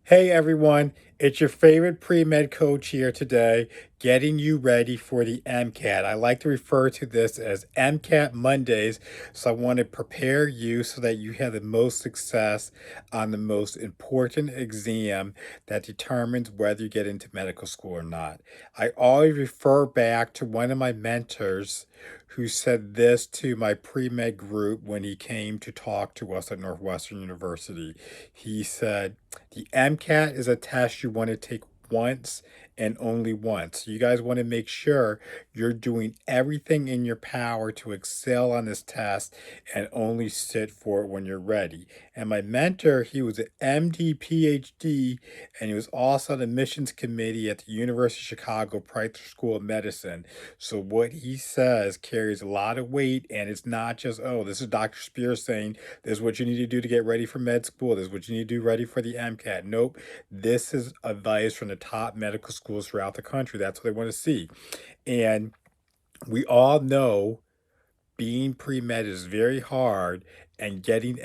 Hey everyone, it's your favorite pre-med coach here today, getting you ready for the MCAT. I like to refer to this as MCAT Mondays, so I want to prepare you so that you have the most success on the most important exam that determines whether you get into medical school or not. I always refer back to one of my mentors who said this to my pre-med group when he came to talk to us at Northwestern University. He said, the MCAT is a test you want to take once and only once. You guys want to make sure you're doing everything in your power to excel on this test and only sit for it when you're ready. And my mentor, he was an MD, PhD, and he was also on the admissions committee at the University of Chicago Price School of Medicine. So what he says carries a lot of weight, and it's not just, oh, this is Dr. Spears saying this is what you need to do to get ready for med school. This is what you need to do ready for the MCAT. Nope. This is advice from the top medical schools throughout the country. That's what they want to see. And we all know being pre-med is very hard and getting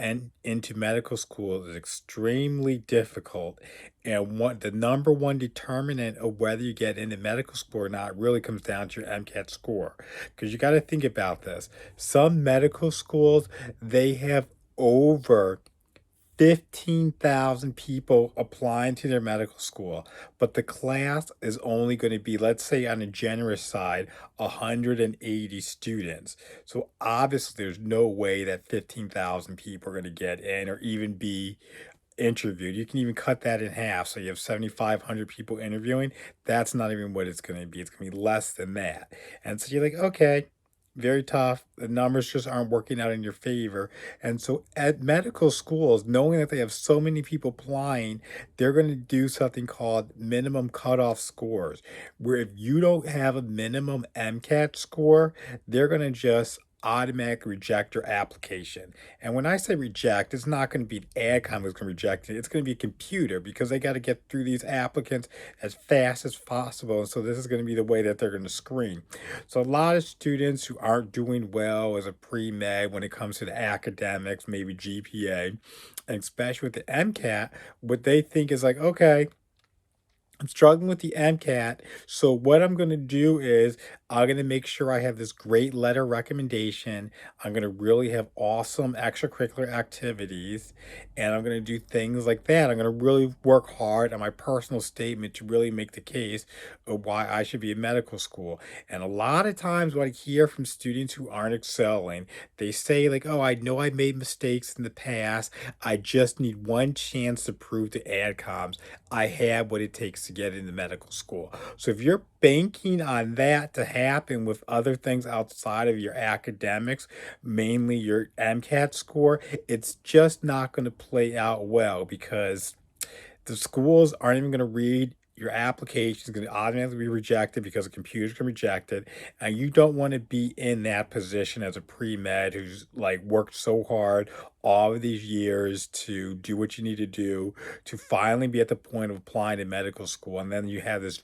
into medical school is extremely difficult. And the number one determinant of whether you get into medical school or not really comes down to your MCAT score. Because you got to think about this. Some medical schools, they have over 15,000 people applying to their medical school, but the class is only going to be, let's say on a generous side, 180 students. So obviously there's no way that 15,000 people are going to get in or even be interviewed. You can even cut that in half. So you have 7,500 people interviewing. That's not even what it's going to be. It's going to be less than that. And so you're like, okay, very tough. The numbers just aren't working out in your favor. And so at medical schools, knowing that they have so many people applying, they're going to do something called minimum cutoff scores, where if you don't have a minimum MCAT score, they're going to just automatically reject your application. And when I say reject, it's not going to be an AdCom that's going to reject it. It's going to be a computer because they got to get through these applicants as fast as possible. And so this is going to be the way that they're going to screen. So a lot of students who aren't doing well as a pre-med when it comes to the academics, maybe GPA, and especially with the MCAT, what they think is like, okay, I'm struggling with the MCAT. So what I'm going to do is I'm going to make sure I have this great letter recommendation. I'm going to really have awesome extracurricular activities, and I'm going to do things like that. I'm going to really work hard on my personal statement to really make the case of why I should be in medical school. And a lot of times what I hear from students who aren't excelling, they say like, oh, I know I made mistakes in the past. I just need one chance to prove to AdComs I have what it takes to get into medical school. So if you're banking on that to happen with other things outside of your academics, mainly your MCAT score, it's just not going to play out well because the schools aren't even going to read your application is going to automatically be rejected because the computer's going to reject it. And you don't want to be in that position as a pre-med who's like worked so hard all of these years to do what you need to do to finally be at the point of applying to medical school. And then you have this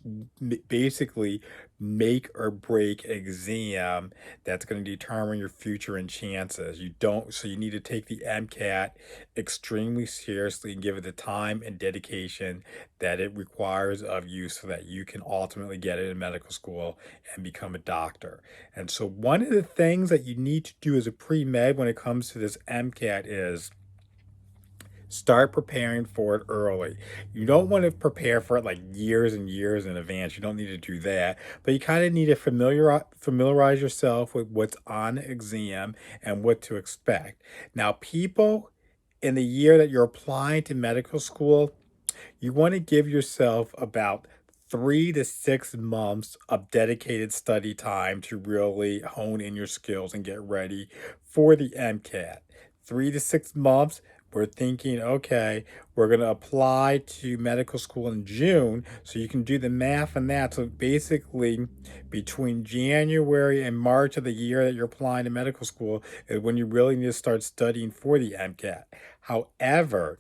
basically make or break exam that's going to determine your future and chances. So you need to take the MCAT extremely seriously and give it the time and dedication that it requires of you so that you can ultimately get into medical school and become a doctor. And so one of the things that you need to do as a pre-med when it comes to this MCAT is start preparing for it early. You don't want to prepare for it like years and years in advance. You don't need to do that, but you kind of need to familiarize yourself with what's on the exam and what to expect. Now, people in the year that you're applying to medical school, you want to give yourself about 3 to 6 months of dedicated study time to really hone in your skills and get ready for the MCAT. 3 to 6 months, we're thinking, okay, we're going to apply to medical school in June. So you can do the math on that. So basically, between January and March of the year that you're applying to medical school is when you really need to start studying for the MCAT. However,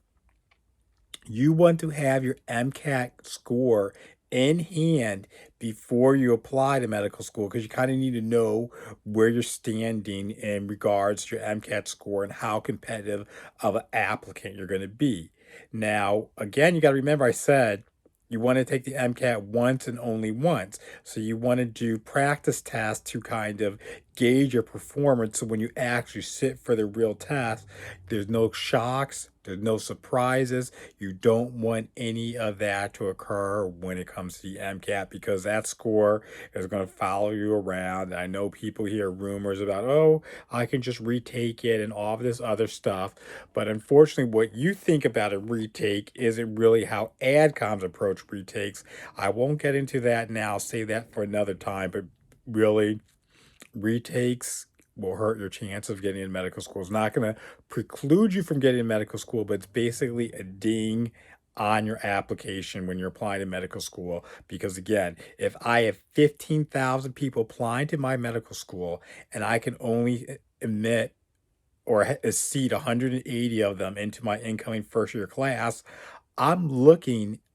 you want to have your MCAT score in hand before you apply to medical school because you kind of need to know where you're standing in regards to your MCAT score and how competitive of an applicant you're going to be. Now, again, you got to remember I said you want to take the MCAT once and only once. So you want to do practice tests to kind of gauge your performance. So when you actually sit for the real test, there's no shocks, there's no surprises. You don't want any of that to occur when it comes to the MCAT because that score is going to follow you around. And I know people hear rumors about, oh, I can just retake it and all of this other stuff. But unfortunately, what you think about a retake isn't really how AdComs approach retakes. I won't get into that now, I'll save that for another time, but really, retakes will hurt your chance of getting in medical school. It's not going to preclude you from getting in medical school, but it's basically a ding on your application when you're applying to medical school. Because again, if I have 15,000 people applying to my medical school and I can only admit or seat 180 of them into my incoming first year class,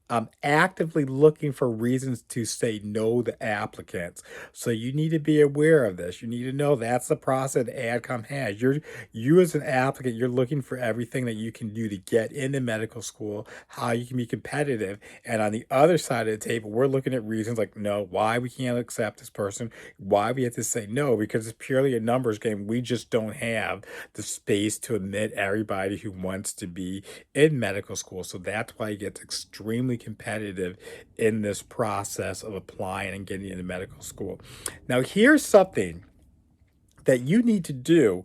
I'm actively looking for reasons to say no to applicants. So you need to be aware of this. You need to know that's the process AdCom has. You as an applicant, you're looking for everything that you can do to get into medical school, how you can be competitive. And on the other side of the table, we're looking at reasons like, no, why we can't accept this person, why we have to say no, because it's purely a numbers game. We just don't have the space to admit everybody who wants to be in medical school. So that's why it gets extremely competitive in this process of applying and getting into medical school. Now, here's something that you need to do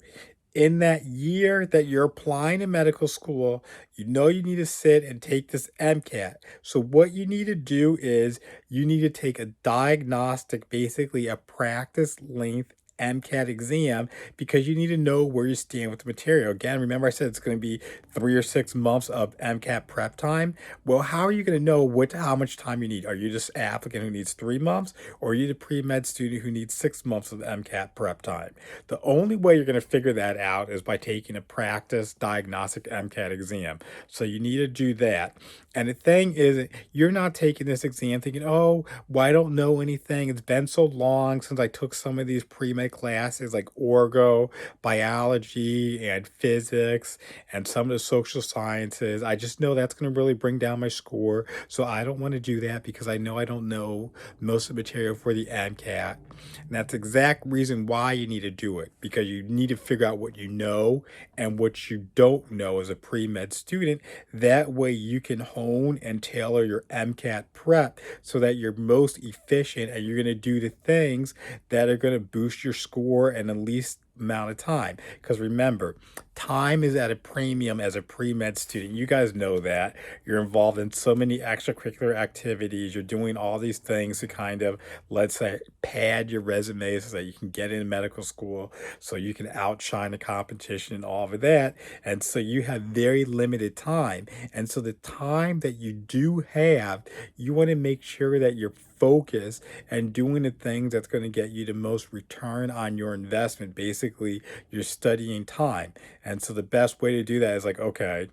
in that year that you're applying to medical school. You know you need to sit and take this MCAT. So what you need to do is you need to take a diagnostic, basically a practice length MCAT exam, because you need to know where you stand with the material. Again, remember I said it's going to be 3 or 6 months of MCAT prep time. Well, how are you going to know how much time you need? Are you just an applicant who needs 3 months, or are you the pre-med student who needs 6 months of MCAT prep time? The only way you're going to figure that out is by taking a practice diagnostic MCAT exam. So you need to do that. And the thing is, you're not taking this exam thinking, oh, well, I don't know anything. It's been so long since I took some of these pre-med classes like orgo, biology, and physics, and some of the social sciences. I just know that's going to really bring down my score. So I don't want to do that because I know I don't know most of the material for the MCAT. And that's the exact reason why you need to do it, because you need to figure out what you know and what you don't know as a pre-med student. That way you can hone and tailor your MCAT prep so that you're most efficient and you're going to do the things that are going to boost your score in the least amount of time. Because remember, time is at a premium as a pre-med student. You guys know that. You're involved in so many extracurricular activities. You're doing all these things to kind of, let's say, pad your resume so that you can get into medical school, so you can outshine the competition and all of that. And so you have very limited time. And so the time that you do have, you want to make sure that you're focused and doing the things that's going to get you the most return on your investment. Basically, you're studying time. And so the best way to do that is like, okay,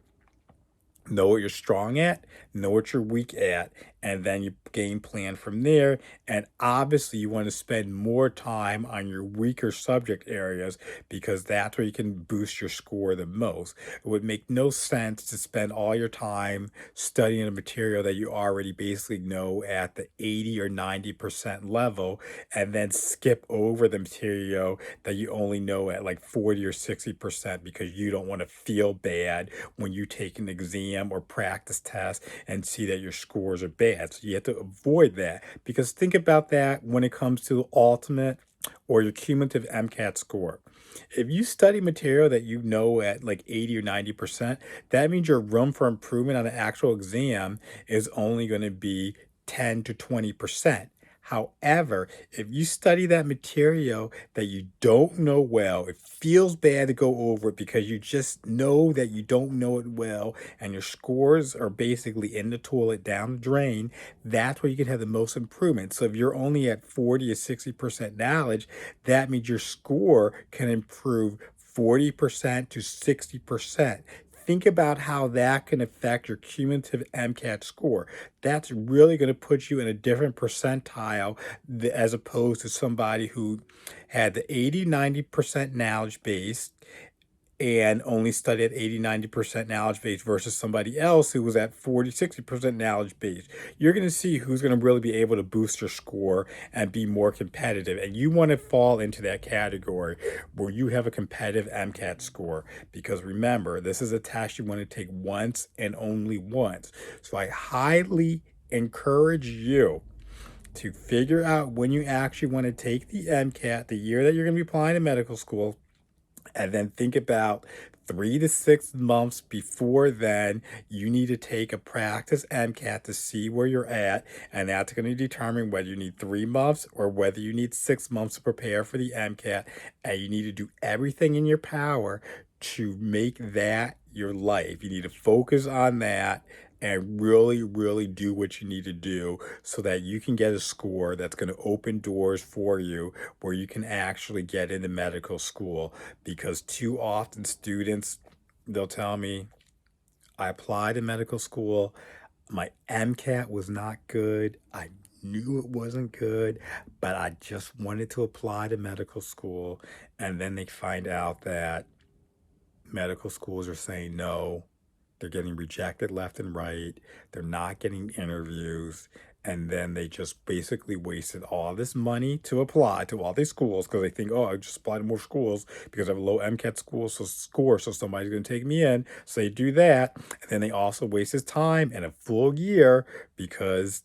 know what you're strong at, know what you're weak at, and then you game plan from there. And obviously, you want to spend more time on your weaker subject areas because that's where you can boost your score the most. It would make no sense to spend all your time studying a material that you already basically know at the 80 or 90% level and then skip over the material that you only know at like 40 or 60% because you don't want to feel bad when you take an exam or practice test and see that your scores are bad. So you have to avoid that, because think about that when it comes to ultimate or your cumulative MCAT score. If you study material that you know at like 80 or 90%, that means your room for improvement on an actual exam is only going to be 10 to 20%. However, if you study that material that you don't know well, it feels bad to go over it because you just know that you don't know it well and your scores are basically in the toilet, down the drain. That's where you can have the most improvement. So if you're only at 40 or 60% knowledge, that means your score can improve 40% to 60%. Think about how that can affect your cumulative MCAT score. That's really going to put you in a different percentile as opposed to somebody who had the 80, 90% knowledge base and only study at 80, 90% knowledge base versus somebody else who was at 40, 60% knowledge base. You're going to see who's going to really be able to boost your score and be more competitive. And you want to fall into that category where you have a competitive MCAT score. Because remember, this is a test you want to take once and only once. So I highly encourage you to figure out when you actually want to take the MCAT, the year that you're going to be applying to medical school, and then think about 3 to 6 months before then, you need to take a practice MCAT to see where you're at. And that's going to determine whether you need 3 months or whether you need 6 months to prepare for the MCAT. And you need to do everything in your power to make that your life. You need to focus on that and really, really do what you need to do so that you can get a score that's going to open doors for you where you can actually get into medical school. Because too often students, they'll tell me, I applied to medical school, my MCAT was not good, I knew it wasn't good, but I just wanted to apply to medical school. And then they find out that medical schools are saying no. They're getting rejected left and right. They're not getting interviews. And then they just basically wasted all this money to apply to all these schools because they think, oh, I just applied to more schools because I have a low MCAT score, so somebody's going to take me in. So they do that. And then they also waste his time and a full year because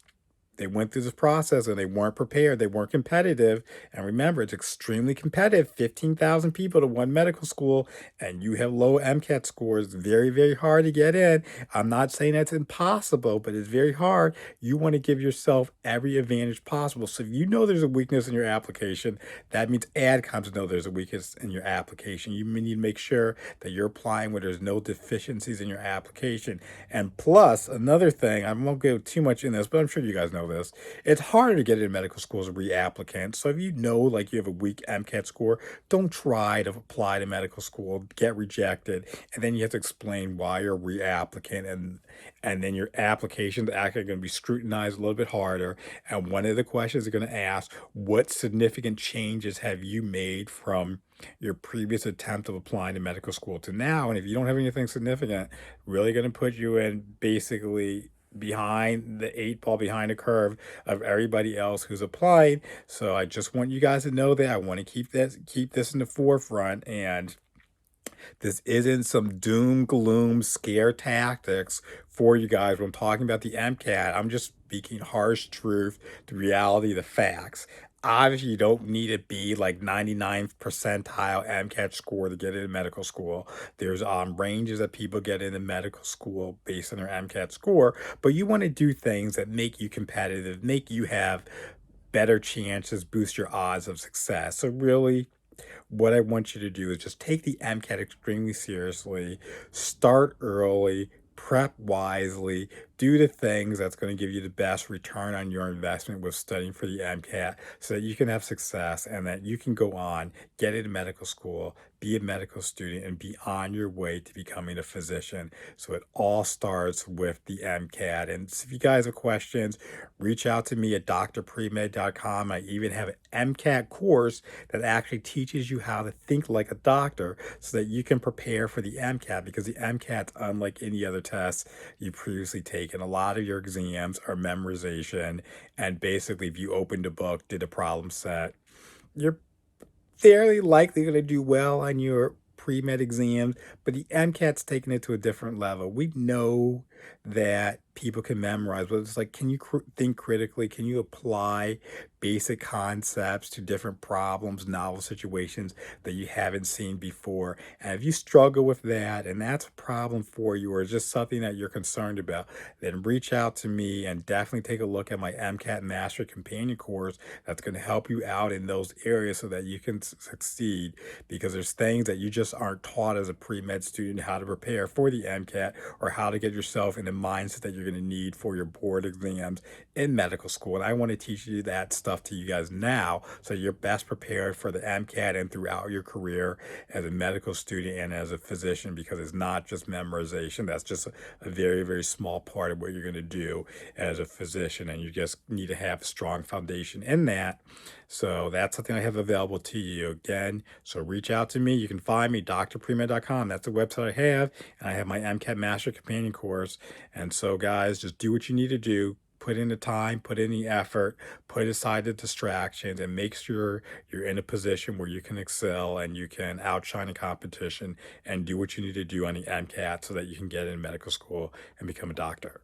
they went through this process and they weren't prepared. They weren't competitive. And remember, it's extremely competitive. 15,000 people to one medical school, and you have low MCAT scores. Very, very hard to get in. I'm not saying that's impossible, but it's very hard. You want to give yourself every advantage possible. So if you know there's a weakness in your application, that means AdComs know there's a weakness in your application. You need to make sure that you're applying where there's no deficiencies in your application. And plus, another thing, I won't go too much in this, but I'm sure you guys know this. It's harder to get into medical school as a reapplicant. So if you know like you have a weak MCAT score, don't try to apply to medical school, get rejected, and then you have to explain why you're a reapplicant, and then your applications are actually going to be scrutinized a little bit harder. And one of the questions they're going to ask, what significant changes have you made from your previous attempt of applying to medical school to now? And if you don't have anything significant, really going to put you in basically behind the 8 ball, behind the curve of everybody else who's applying. So I just want you guys to know that I want to keep this in the forefront. And this isn't some doom, gloom, scare tactics for you guys. When I'm talking about the MCAT, I'm just speaking harsh truth, the reality, the facts. Obviously, you don't need to be like 99th percentile MCAT score to get into medical school. There's ranges that people get into medical school based on their MCAT score, but you want to do things that make you competitive, make you have better chances, boost your odds of success. So really, what I want you to do is just take the MCAT extremely seriously, start early, prep wisely, do the things that's going to give you the best return on your investment with studying for the MCAT so that you can have success and that you can go on, get into medical school, be a medical student, and be on your way to becoming a physician. So it all starts with the MCAT. And if you guys have questions, reach out to me at drpremed.com. I even have an MCAT course that actually teaches you how to think like a doctor so that you can prepare for the MCAT, because the MCAT's unlike any other test you previously taken. A lot of your exams are memorization, and basically if you opened a book, did a problem set, you're fairly likely going to do well on your pre-med exams, but the MCAT's taking it to a different level. We know that people can memorize, but it's like, can you think critically? Can you apply basic concepts to different problems, novel situations that you haven't seen before? And if you struggle with that, and that's a problem for you, or just something that you're concerned about, then reach out to me and definitely take a look at my MCAT Master Companion course that's going to help you out in those areas so that you can succeed, because there's things that you just aren't taught as a pre-med student, how to prepare for the MCAT or how to get yourself yourself in the mindset that you're going to need for your board exams in medical school. And I want to teach you that stuff to you guys now so you're best prepared for the MCAT and throughout your career as a medical student and as a physician, because it's not just memorization. That's just a very, very small part of what you're going to do as a physician. And you just need to have a strong foundation in that. So that's something I have available to you again. So reach out to me. You can find me, drpremed.com. That's the website I have. And I have my MCAT Master Companion course. And so, guys, just do what you need to do. Put in the time, put in the effort, put aside the distractions, and make sure you're in a position where you can excel and you can outshine the competition and do what you need to do on the MCAT so that you can get in medical school and become a doctor.